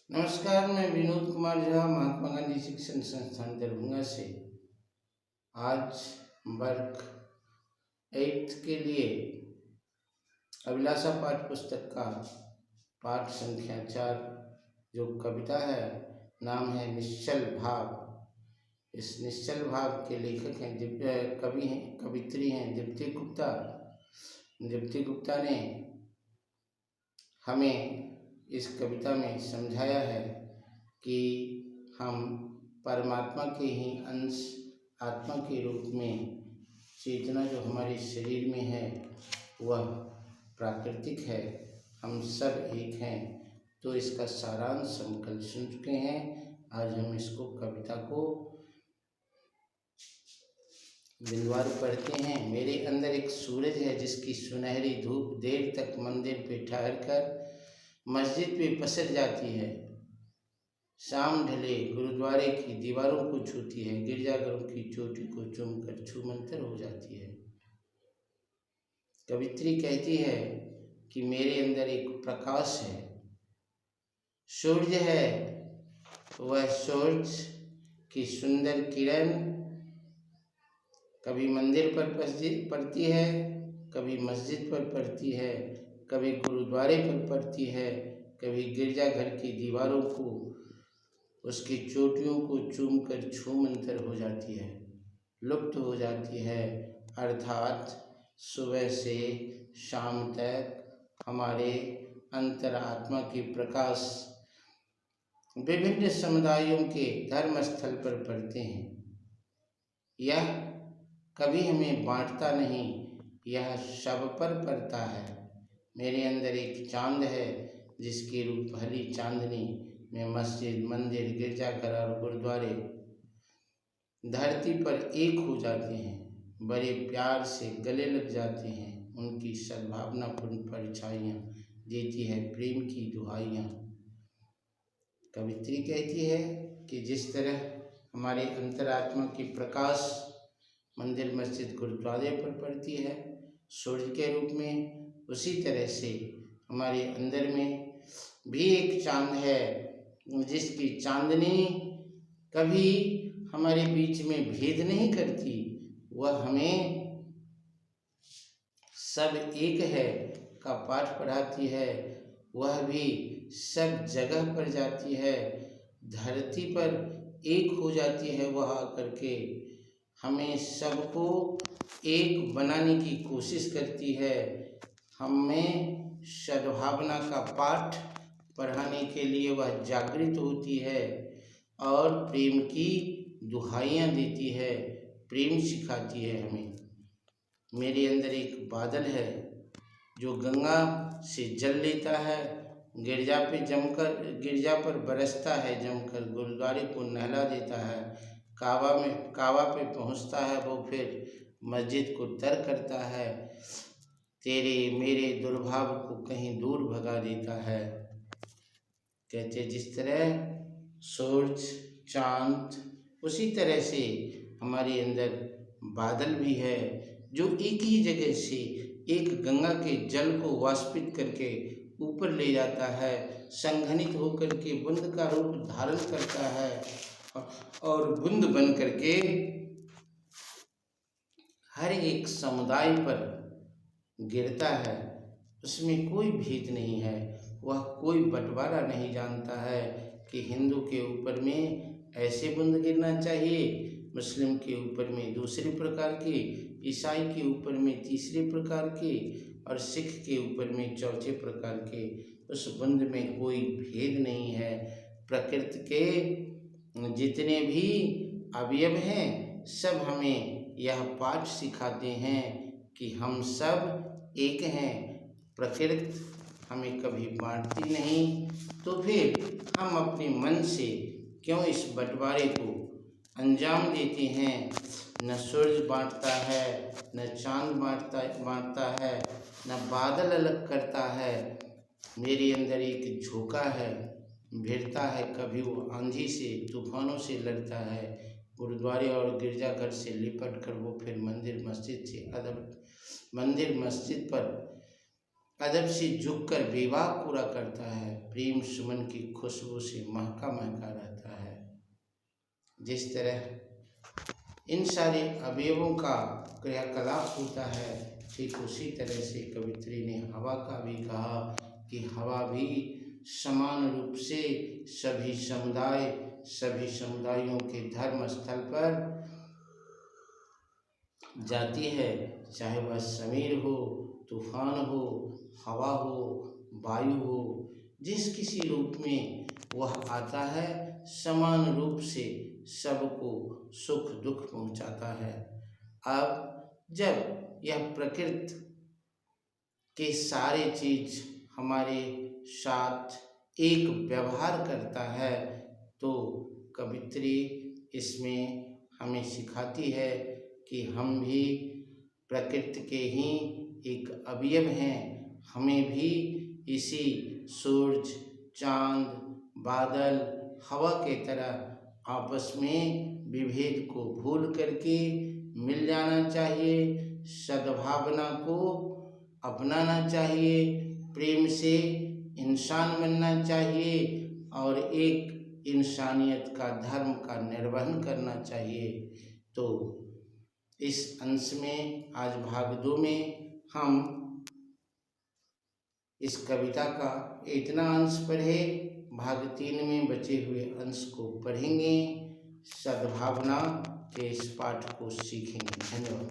नमस्कार, मैं विनोद कुमार झा महात्मा गांधी शिक्षण संस्थान दरभंगा से आज वर्ग 8 के लिए अभिलाषा पाठ पुस्तक का पाठ संख्या 4 जो कविता है, नाम है निश्चल भाव। इस निश्चल भाव के लेखक हैं कवित्री हैं दीप्ति गुप्ता। दीप्ति गुप्ता ने हमें इस कविता में समझाया है कि हम परमात्मा के ही अंश आत्मा के रूप में चेतना जो हमारे शरीर में है वह प्राकृतिक है, हम सब एक हैं। तो इसका सारांश हम कल सुन चुके हैं। आज हम इसको कविता को बिंदुवार पढ़ते हैं। मेरे अंदर एक सूरज है जिसकी सुनहरी धूप देर तक मंदिर पे ठहर कर मस्जिद पे पसर जाती है। शाम ढले गुरुद्वारे की दीवारों को छूती है, गिरजाघरों की चोटी को चूमकर छूमंतर हो जाती है। कवित्री कहती है कि मेरे अंदर एक प्रकाश है, सूर्य है। वह सूर्य की सुंदर किरण कभी मंदिर पर पड़ती है, कभी मस्जिद पर पड़ती है, कभी गुरुद्वारे पर पड़ती है, कभी गिरजाघर की दीवारों को उसकी चोटियों को चूमकर छूमंतर हो जाती है, लुप्त हो जाती है। अर्थात सुबह से शाम तक हमारे अंतरात्मा की प्रकाश विभिन्न समुदायों के धर्म स्थल पर पड़ते हैं। यह कभी हमें बांटता नहीं, यह सब पर पड़ता है। मेरे अंदर एक चांद है जिसकी रूप भली चांदनी में मस्जिद, मंदिर, गिरजाघर और गुरुद्वारे धरती पर एक हो जाते हैं, बड़े प्यार से गले लग जाते हैं। उनकी सद्भावनापूर्ण परछाइयाँ देती है प्रेम की दुहाइयाँ। कवित्री कहती है कि जिस तरह हमारे अंतरात्मा की प्रकाश मंदिर, मस्जिद, गुरुद्वारे पर पड़ती है सूर्य के रूप में, उसी तरह से हमारे अंदर में भी एक चांद है जिसकी चांदनी कभी हमारे बीच में भेद नहीं करती। वह हमें सब एक है का पाठ पढ़ाती है। वह भी सब जगह पर जाती है, धरती पर एक हो जाती है। वह आकर के हमें सबको एक बनाने की कोशिश करती है, हमें सद्भावना का पाठ पढ़ाने के लिए वह जागृत होती है और प्रेम की दुहाइयाँ देती है, प्रेम सिखाती है हमें। मेरे अंदर एक बादल है जो गंगा से जल लेता है, गिरजा पर बरसता है जमकर, गुरुद्वारे को नहला देता है, काबा पे पहुँचता है, वो फिर मस्जिद को तर करता है, तेरे मेरे दुर्भाव को कहीं दूर भगा देता है। कहते जिस तरह सूरज, चांद, उसी तरह से हमारे अंदर बादल भी है जो एक ही जगह से एक गंगा के जल को वाष्पित करके ऊपर ले जाता है, संघनित होकर के बूंद का रूप धारण करता है और बूंद बन करके हर एक समुदाय पर गिरता है। उसमें कोई भेद नहीं है, वह कोई बंटवारा नहीं जानता है कि हिंदू के ऊपर में ऐसे बूंद गिरना चाहिए, मुस्लिम के ऊपर में दूसरे प्रकार के, ईसाई के ऊपर में तीसरे प्रकार के और सिख के ऊपर में चौथे प्रकार के। उस बूंद में कोई भेद नहीं है। प्रकृति के जितने भी अवयव हैं सब हमें यह पाठ सिखाते हैं कि हम सब एक हैं। प्रकृति हमें कभी बांटती नहीं, तो फिर हम अपने मन से क्यों इस बंटवारे को अंजाम देते हैं। न सूरज बांटता है, न चांद बांटता है, न बादल अलग करता है। मेरे अंदर एक झोंका है, भिड़ता है, कभी वो आंधी से तूफानों से लड़ता है, गुरुद्वारे और गिरजाघर से लिपट कर वो फिर मंदिर मस्जिद पर अदब से झुककर विवाह पूरा करता है, प्रेम सुमन की खुशबू से महका महका रहता है। जिस तरह इन सारे अवयवों का क्रियाकलाप होता है, ठीक उसी तरह से कवित्री ने हवा का भी कहा कि हवा भी समान रूप से सभी समुदायों के धर्म स्थल पर जाती है, चाहे वह समीर हो, तूफान हो, हवा हो, वायु हो, जिस किसी रूप में वह आता है समान रूप से सबको सुख दुख पहुंचाता है। अब जब यह प्रकृति के सारे चीज हमारे साथ एक व्यवहार करता है तो कवित्री इसमें हमें सिखाती है कि हम भी प्रकृति के ही एक अवयव हैं। हमें भी इसी सूरज, चांद, बादल, हवा के तरह आपस में विभेद को भूल करके मिल जाना चाहिए, सद्भावना को अपनाना चाहिए, प्रेम से इंसान बनना चाहिए और एक इंसानियत का धर्म का निर्वहन करना चाहिए। तो इस अंश में आज भाग 2 में हम इस कविता का इतना अंश पढ़े, भाग 3 में बचे हुए अंश को पढ़ेंगे, सद्भावना के इस पाठ को सीखेंगे। धन्यवाद।